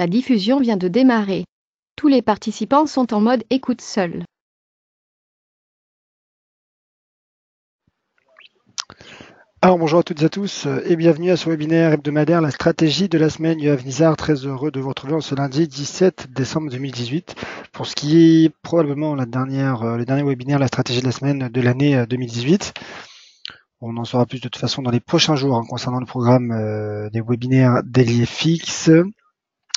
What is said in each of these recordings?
La diffusion vient de démarrer. Tous les participants sont en mode écoute seul. Alors bonjour à toutes et à tous et bienvenue à ce webinaire hebdomadaire La stratégie de la semaine UAV Nizar. Très heureux de vous retrouver en ce lundi 17 décembre 2018 pour ce qui est probablement le dernier webinaire La stratégie de la semaine de l'année 2018. On en saura plus de toute façon dans les prochains jours concernant le programme des webinaires Daily FX.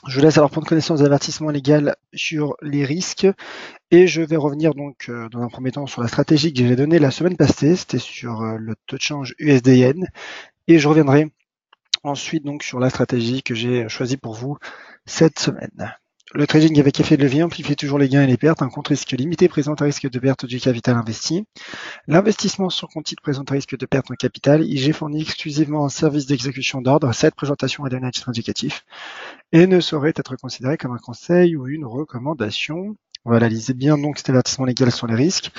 Je vous laisse alors prendre connaissance des avertissements légaux sur les risques et je vais revenir donc dans un premier temps sur la stratégie que j'ai donnée la semaine passée, c'était sur le taux de change USD-Yen et je reviendrai ensuite donc sur la stratégie que j'ai choisie pour vous cette semaine. Le trading avec effet de levier amplifie toujours les gains et les pertes. Un compte risque limité présente un risque de perte du capital investi. L'investissement sur compte titre présente un risque de perte en capital. IG fournit exclusivement un service d'exécution d'ordre. Cette présentation est donnée à titre indicatif et ne saurait être considérée comme un conseil ou une recommandation. Voilà, lisez bien donc cet avertissement légal sur les risques.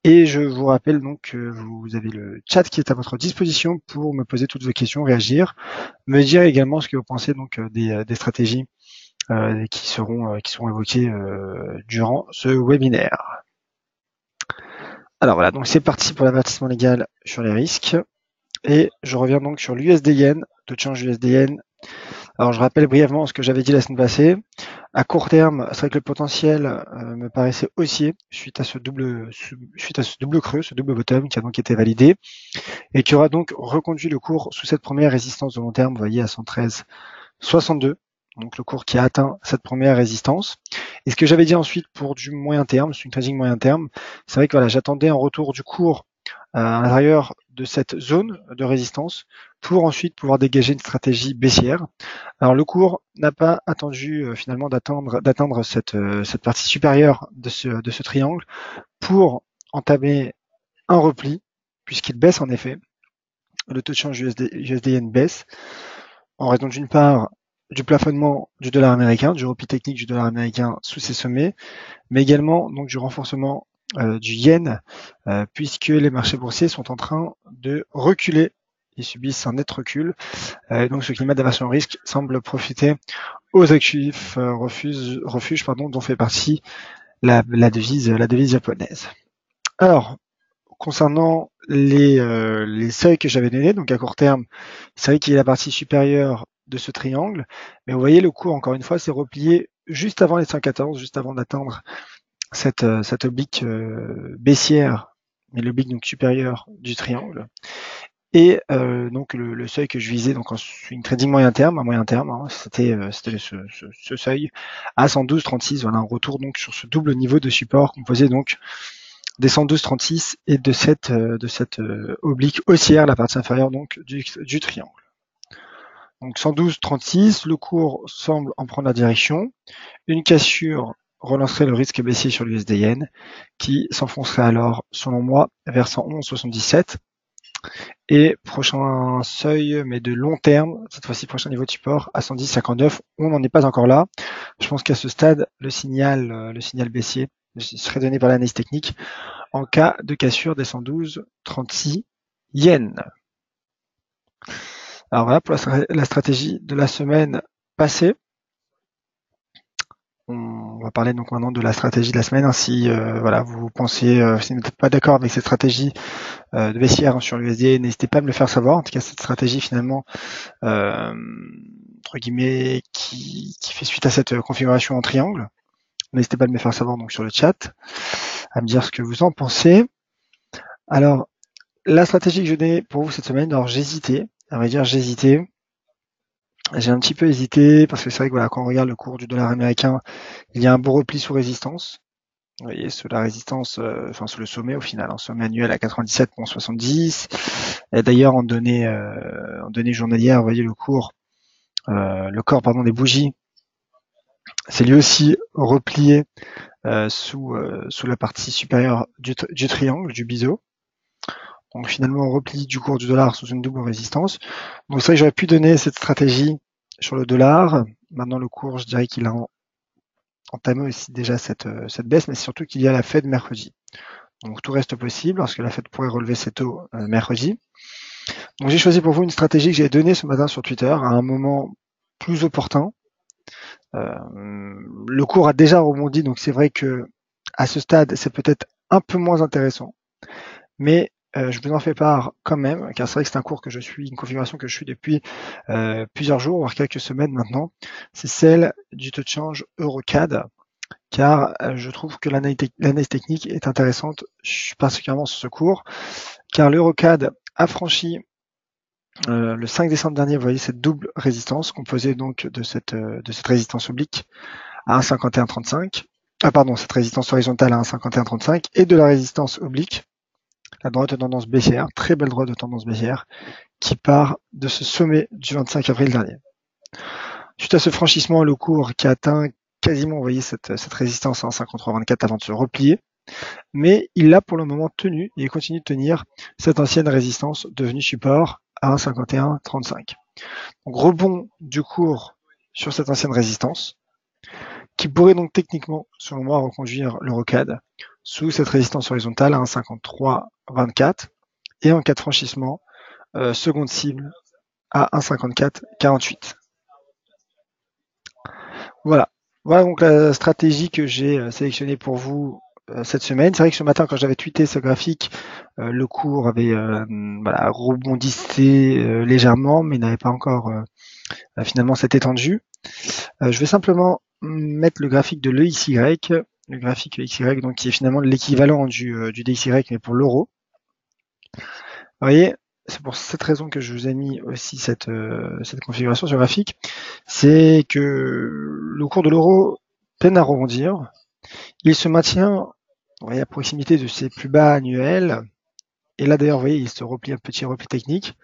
Et je vous rappelle donc que vous avez le chat qui est à votre disposition pour me poser toutes vos questions, réagir, me dire également ce que vous pensez donc des stratégies qui seront évoquées durant ce webinaire. Alors voilà, donc c'est parti pour l'avertissement légal sur les risques. Et je reviens donc sur l'USD-Yen, taux de change USD-Yen. Alors je rappelle brièvement ce que j'avais dit la semaine passée. À court terme, c'est vrai que le potentiel me paraissait haussier suite à ce double creux, ce double bottom qui a donc été validé et qui aura donc reconduit le cours sous cette première résistance de long terme, vous voyez à 113,62. Donc le cours qui a atteint cette première résistance. Et ce que j'avais dit ensuite pour du moyen terme, c'est une trading moyen terme, c'est vrai que voilà, j'attendais un retour du cours à l'intérieur de cette zone de résistance pour ensuite pouvoir dégager une stratégie baissière. Alors le cours n'a pas attendu finalement d'atteindre cette partie supérieure de ce triangle pour entamer un repli, puisqu'il baisse en effet. Le taux de change USD-Yen baisse en raison d'une part du plafonnement du dollar américain, du repli technique du dollar américain sous ses sommets, mais également donc du renforcement du yen, puisque les marchés boursiers sont en train de reculer. Ils subissent un net recul. Donc ce climat d'aversion au risque semble profiter aux actifs refuges dont fait partie la devise japonaise. Alors, concernant les seuils que j'avais donnés, donc à court terme, c'est vrai qu'il est la partie supérieure de ce triangle, mais vous voyez le cours, encore une fois, s'est replié juste avant les 114, juste avant d'atteindre cette oblique baissière, mais l'oblique donc supérieure du triangle. Et donc le seuil que je visais donc en une trading moyen terme, à moyen terme, hein, c'était ce seuil à 112,36. Voilà un retour donc sur ce double niveau de support composé donc des 112,36 et de cette oblique haussière, la partie inférieure donc du triangle. Donc 112,36, le cours semble en prendre la direction. Une cassure relancerait le risque baissier sur l'USD-Yen qui s'enfoncerait alors, selon moi, vers 111,77. Et prochain seuil, mais de long terme, cette fois-ci prochain niveau de support à 110,59. On n'en est pas encore là. Je pense qu'à ce stade, le signal baissier serait donné par l'analyse technique en cas de cassure des 112,36 yens. Alors voilà pour la stratégie de la semaine passée. On va parler donc maintenant de la stratégie de la semaine. Si voilà, vous pensez, si vous n'êtes pas d'accord avec cette stratégie de baissière sur l'USD, n'hésitez pas à me le faire savoir. En tout cas, cette stratégie finalement, entre guillemets, qui fait suite à cette configuration en triangle. N'hésitez pas à me le faire savoir donc sur le chat, à me dire ce que vous en pensez. Alors, la stratégie que je donnais pour vous cette semaine, alors j'hésitais, à vrai dire j'hésitais. J'ai un petit peu hésité parce que c'est vrai que voilà, quand on regarde le cours du dollar américain, il y a un beau repli sous résistance. Vous voyez, sous la résistance, sous le sommet au final, sommet annuel à 97,70. Et d'ailleurs, en données journalières, vous voyez le corps des bougies, c'est lui aussi replié sous la partie supérieure du triangle, du biseau. Donc finalement, on replie du cours du dollar sous une double résistance. Donc c'est vrai que j'aurais pu donner cette stratégie sur le dollar. Maintenant, le cours, je dirais qu'il a entamé aussi déjà cette baisse, mais surtout qu'il y a la Fed mercredi. Donc tout reste possible parce que la Fed pourrait relever ses taux mercredi. Donc j'ai choisi pour vous une stratégie que j'ai donnée ce matin sur Twitter à un moment plus opportun. Le cours a déjà rebondi, donc c'est vrai que à ce stade, c'est peut-être un peu moins intéressant, mais je vous en fais part quand même, car c'est vrai que c'est un cours que je suis, une configuration que je suis depuis plusieurs jours, voire quelques semaines maintenant. C'est celle du taux de change EuroCAD, car je trouve que l'analyse technique est intéressante, particulièrement sur ce cours, car l'EuroCAD a franchi le 5 décembre dernier, vous voyez cette double résistance composée donc de cette résistance oblique à 1,5135. Ah pardon, cette résistance horizontale à 1,5135 et de la résistance oblique, la droite de tendance baissière, très belle droite de tendance baissière, qui part de ce sommet du 25 avril dernier. Suite à ce franchissement, le cours qui a atteint quasiment, vous voyez, cette résistance à 1,5324 avant de se replier, mais il l'a pour le moment tenu et il continue de tenir cette ancienne résistance devenue support à 1,5135. Donc rebond du cours sur cette ancienne résistance, qui pourrait donc techniquement, selon moi, reconduire l'EuroCAD sous cette résistance horizontale à 1,5324 et en cas de franchissement, seconde cible à 1,5448. Voilà. Voilà donc la stratégie que j'ai sélectionnée pour vous cette semaine. C'est vrai que ce matin, quand j'avais tweeté ce graphique, le cours avait rebondissé légèrement, mais n'avait pas encore finalement s'est étendu. Je vais simplement mettre le graphique de l'EXY, le graphique XY, donc qui est finalement l'équivalent du DXY, mais pour l'euro. Vous voyez, c'est pour cette raison que je vous ai mis aussi cette configuration sur graphique, c'est que le cours de l'euro peine à rebondir. Il se maintient, vous voyez, à proximité de ses plus bas annuels. Et là, d'ailleurs, vous voyez, il se replie un petit repli technique.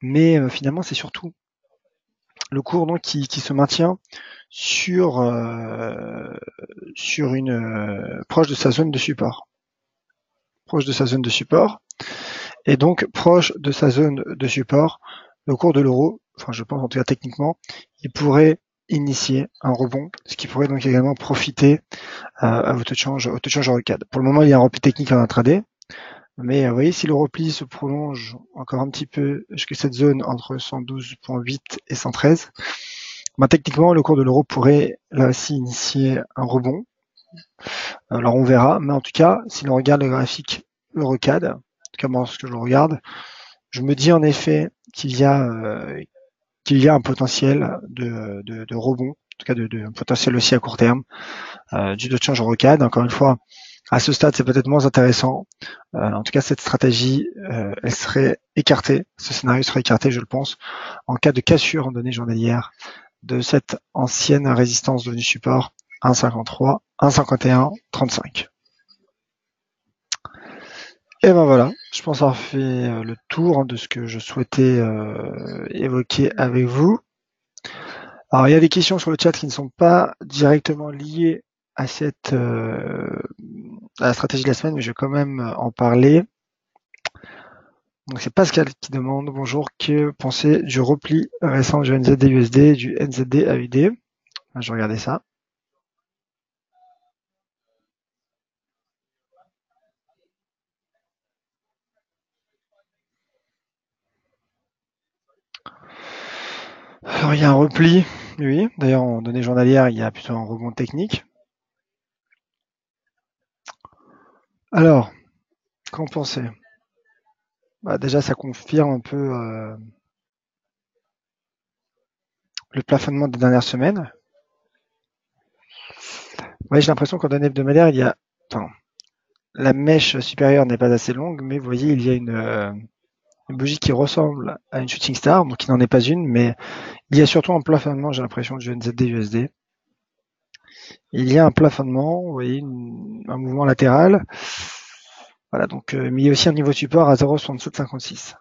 Mais finalement, c'est surtout le cours donc qui se maintient sur une proche de sa zone de support. Proche de sa zone de support. Et donc, proche de sa zone de support, le cours de l'euro, enfin je pense en tout cas techniquement, il pourrait initier un rebond, ce qui pourrait donc également profiter à votre change, au taux de change EuroCAD. Pour le moment, il y a un repli technique en intraday, mais vous voyez, si le repli se prolonge encore un petit peu jusqu'à cette zone entre 112.8 et 113, ben, techniquement, le cours de l'euro pourrait là aussi initier un rebond. Alors on verra, mais en tout cas, si l'on regarde le graphique EuroCAD, en tout cas moi, ce que je le regarde, je me dis en effet qu'il y a un potentiel de rebond, en tout cas un potentiel aussi à court terme du taux de change EuroCAD. Encore une fois, à ce stade, c'est peut-être moins intéressant. En tout cas, cette stratégie, elle serait écartée. Ce scénario serait écarté, je le pense, en cas de cassure en données journalières de cette ancienne résistance devenue support 1,53, 1,51, 35. Et ben voilà, je pense avoir fait le tour de ce que je souhaitais évoquer avec vous. Alors il y a des questions sur le chat qui ne sont pas directement liées à à la stratégie de la semaine, mais je vais quand même en parler. Donc c'est Pascal qui demande bonjour, que pensez du repli récent du NZD-USD, du NZD-AUD. Je vais regarder ça. Alors il y a un repli, oui. D'ailleurs en données journalières, il y a plutôt un rebond technique. Alors, qu'en pensez? Bah, déjà, ça confirme un peu le plafonnement des dernières semaines. Ouais, j'ai l'impression qu'en données hebdomadaires, il y a, enfin, la mèche supérieure n'est pas assez longue, mais vous voyez, il y a une bougie qui ressemble à une shooting star, donc qui n'en est pas une, mais il y a surtout un plafonnement, j'ai l'impression, du NZD-USD. Il y a un plafonnement, vous voyez, un mouvement latéral. Voilà, donc, mais il y a aussi un niveau support à 0,6756.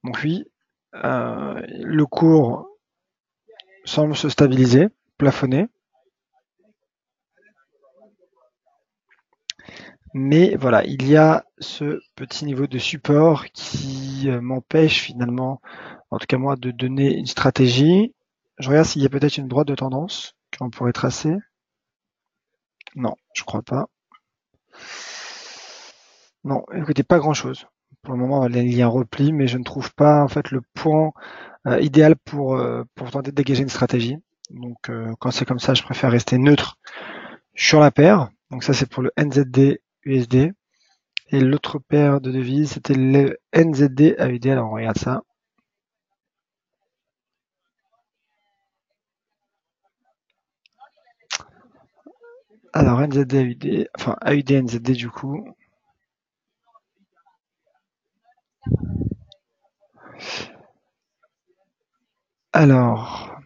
Donc oui, le cours semble se stabiliser, plafonner. Mais voilà, il y a ce petit niveau de support qui m'empêche finalement, en tout cas moi, de donner une stratégie. Je regarde s'il y a peut-être une droite de tendance qu'on pourrait tracer. Non, je crois pas. Non, écoutez, pas grand-chose. Pour le moment, il y a un repli, mais je ne trouve pas en fait le point idéal pour tenter de dégager une stratégie. Donc quand c'est comme ça, je préfère rester neutre sur la paire. Donc ça, c'est pour le NZD USD. Et l'autre paire de devises, c'était le NZD AUD. Alors on regarde ça. Alors NZD AUD, enfin AUD NZD du coup. Alors,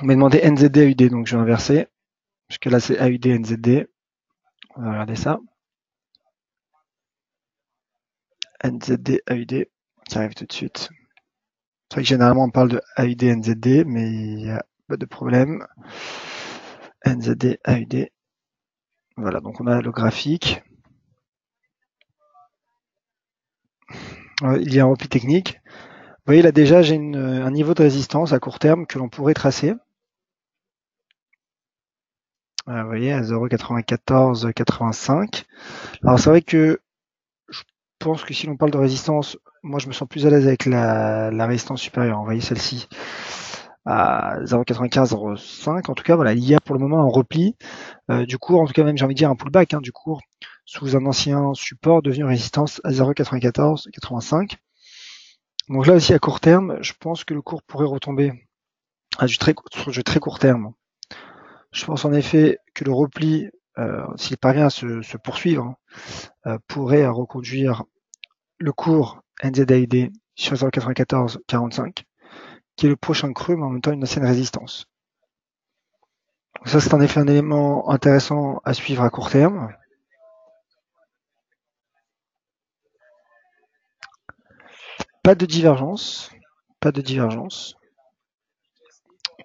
on m'a demandé NZD AUD, donc je vais inverser. Parce que là c'est AUD NZD. On va regarder ça. NZD AUD, qui arrive tout de suite. C'est vrai que généralement on parle de AUD NZD, mais il n'y a pas de problème. NZD AUD. Voilà, donc on a le graphique. Il y a un repli technique. Vous voyez là déjà j'ai un niveau de résistance à court terme que l'on pourrait tracer. Vous voyez à 0,9485. Alors c'est vrai que je pense que si l'on parle de résistance, moi je me sens plus à l'aise avec la résistance supérieure. Vous voyez celle-ci à 0,9505. En tout cas, voilà, il y a pour le moment un repli du cours, en tout cas même j'ai envie de dire un pullback du cours sous un ancien support devenu résistance à 0,9485. Donc là aussi à court terme, je pense que le cours pourrait retomber sur du très court terme. Je pense en effet que le repli, s'il parvient à se poursuivre, pourrait reconduire le cours NZAID sur 0,9445, qui est le prochain creux, mais en même temps une ancienne résistance. Donc ça, c'est en effet un élément intéressant à suivre à court terme. Pas de divergence. Pas de divergence.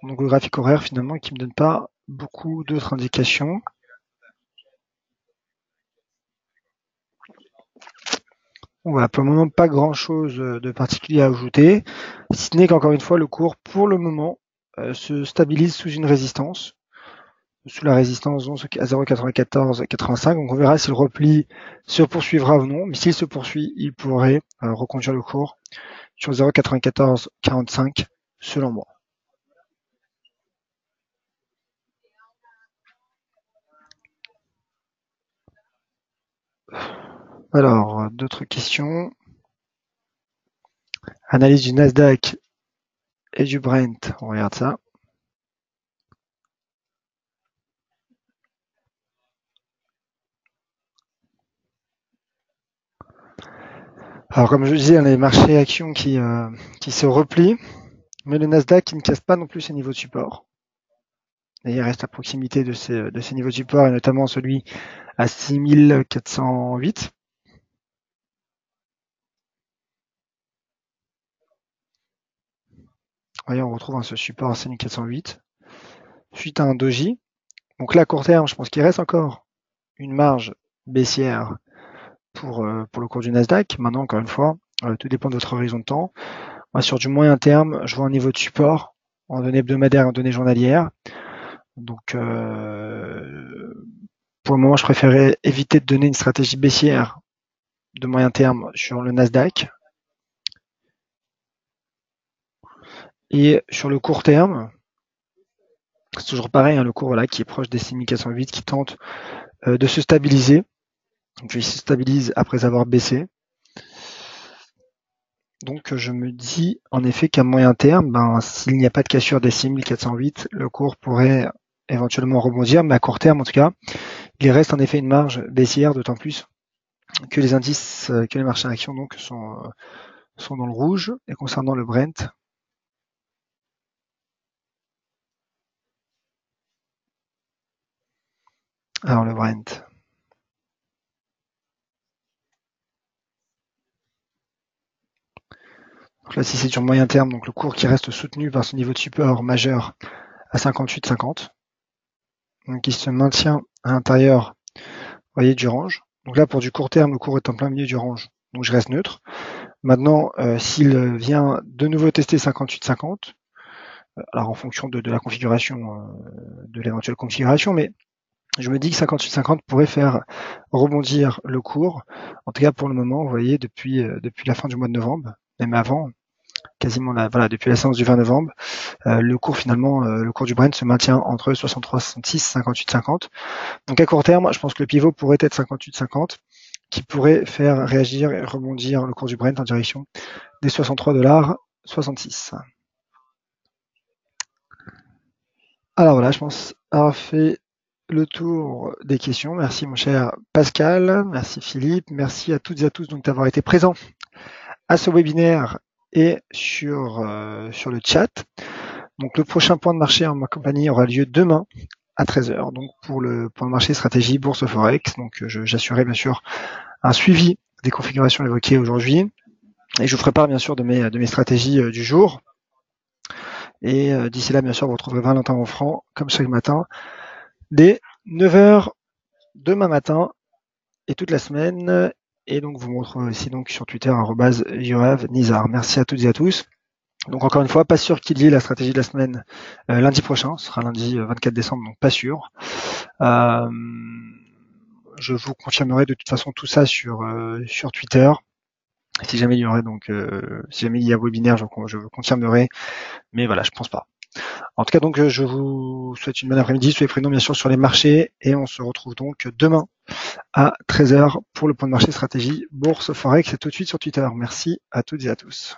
Donc le graphique horaire, finalement, qui me donne pas beaucoup d'autres indications. Bon, voilà, pour le moment, pas grand-chose de particulier à ajouter, si ce n'est qu'encore une fois, le cours, pour le moment, se stabilise sous une résistance, sous la résistance à 0,9485. Donc on verra si le repli se poursuivra ou non, mais s'il se poursuit, il pourrait reconduire le cours sur 0,9445 selon moi. Alors, d'autres questions? Analyse du Nasdaq et du Brent, on regarde ça. Alors comme je disais, on a les marchés actions qui se replient, mais le Nasdaq qui ne casse pas non plus ses niveaux de support. Et il reste à proximité de ces niveaux de support, et notamment celui à 6408. Voyez, on retrouve ce support à 6408 suite à un doji. Donc là, à court terme, je pense qu'il reste encore une marge baissière pour le cours du Nasdaq. Maintenant, encore une fois, tout dépend de votre horizon de temps. Moi, sur du moyen terme, je vois un niveau de support en données hebdomadaires et en données journalières. Donc, pour le moment, je préférais éviter de donner une stratégie baissière de moyen terme sur le Nasdaq. Et sur le court terme, c'est toujours pareil, le cours qui est proche des 6408 qui tente de se stabiliser. Donc, il se stabilise après avoir baissé. Donc je me dis en effet qu'à moyen terme, s'il n'y a pas de cassure des 6408, le cours pourrait éventuellement rebondir, mais à court terme en tout cas, il reste en effet une marge baissière, d'autant plus que les indices, que les marchés actions donc sont dans le rouge. Et concernant le Brent, alors le Brent, donc là si c'est sur moyen terme, donc le cours qui reste soutenu par ce niveau de support majeur à 58,50, donc il se maintient à l'intérieur, vous voyez, du range. Donc là pour du court terme, le cours est en plein milieu du range, donc je reste neutre. Maintenant, s'il vient de nouveau tester 58,50, alors en fonction de la configuration, de l'éventuelle configuration, mais Je me dis que 58,50 pourrait faire rebondir le cours. En tout cas, pour le moment, vous voyez, depuis la fin du mois de novembre, même avant, quasiment voilà, depuis la séance du 20 novembre, le cours finalement, le cours du Brent se maintient entre 63,66, 58,50. Donc à court terme, je pense que le pivot pourrait être 58,50, qui pourrait faire réagir et rebondir le cours du Brent en direction des 63,66 $. Alors voilà, je pense avoir fait le tour des questions. Merci mon cher Pascal, merci Philippe, merci à toutes et à tous donc d'avoir été présents à ce webinaire et sur le chat. Donc le prochain point de marché en ma compagnie aura lieu demain à 13h. Donc pour le point de marché stratégie bourse forex. Donc j'assurerai bien sûr un suivi des configurations évoquées aujourd'hui et je vous ferai part bien sûr de mes stratégies du jour. Et d'ici là, bien sûr, vous retrouverez Valentin Onfrand, comme chaque matin, dès 9h demain matin et toute la semaine. Et donc, vous me retrouvez aussi donc sur Twitter, @yoavnizar. Merci à toutes et à tous. Donc, encore une fois, pas sûr qu'il y ait la stratégie de la semaine lundi prochain. Ce sera lundi 24 décembre, donc pas sûr. Je vous confirmerai de toute façon tout ça sur Twitter. Si jamais il y aurait donc, si jamais il y a webinaire, je vous confirmerai. Mais voilà, je pense pas. En tout cas, donc, je vous souhaite une bonne après-midi. Soyez prudents, bien sûr, sur les marchés. Et on se retrouve donc demain à 13h pour le point de marché stratégie bourse forex. Et tout de suite sur Twitter. Merci à toutes et à tous.